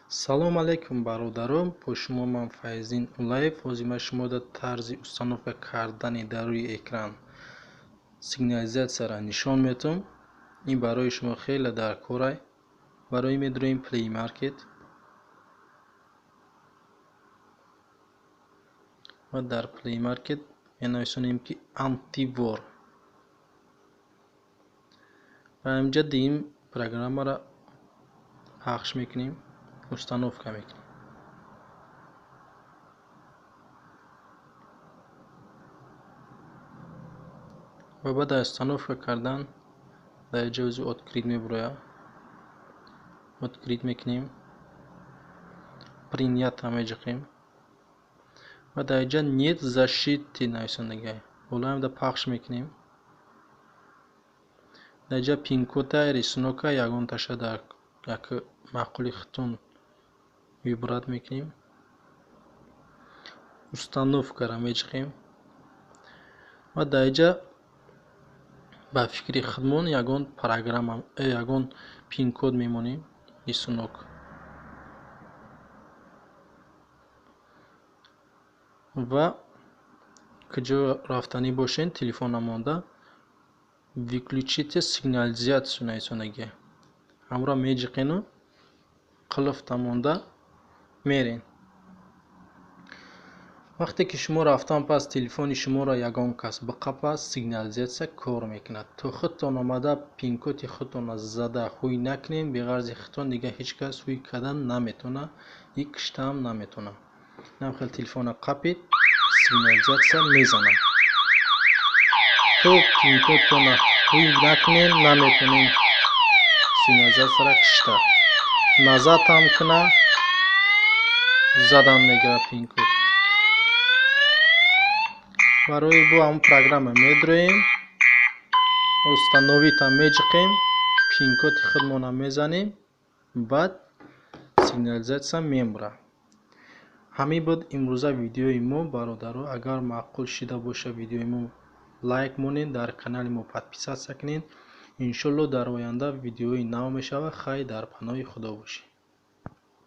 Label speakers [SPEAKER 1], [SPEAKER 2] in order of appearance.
[SPEAKER 1] салом алейкум бародарон, бо шумо ман Файзин Улаев ҳозир шумо дар тарзи установка кардани дар рӯи экран сигнализатсияро нишон метавам. ин барои шумо хеле даркорай. барои медроим плей маркет ва дар плей маркет менависонем ки антивор ва инҷа дигим программаро пахш мекунем, установка мекунем. ва баъд аз установка кардан дар инҷа o'zi открит мебурояд. открит мекунем, принято меҷиқем ва дар инҷа нет защиты нависондага болаем да пахш мекунем. дар инҷа пин-кода рисунока ягон таша дар як маъқули хитон вибрат мекунем. установкаро меҷиқем ва дар инҷа ба фикри худмон ягон программа ягон пин-код мемонем рисунок. ва куҷо рафтанӣ бошен телефон намонда выключите сигнализацию нависондага ҳамро меҷиқену қулф намонда мерен. вақте ки шумо рафтан пас телефони шуморо ягон кас биқапад, сигнализатсия кор мекунад. то худтон омада пин-коди худтонро зада ҳуй накунед. беғарзи худтон дига ҳеҷ кас ҳуй кардан наметавонад и киштам наметавонад. намхел телефона қапед, сигнализатсия мезанад. то пин-кодтонро ҳуй накунед, наметавонед сигнализатсияро кишта. назадам кунад, задам мегирад пин-код. барои бо ҳамон программа медроем, установитам меҷиқем, пин-коди худмонро мезанем, баъд сигнализатсия мемурад. ҳамин буд имрӯза видеои мо бародаро. агар маъқул шуда боша видеои мо лайк монед, дар канали мо подписатсия кунед. иншоалло дар оянда видеои нав мешавад. хай дар паноҳи худо бошед.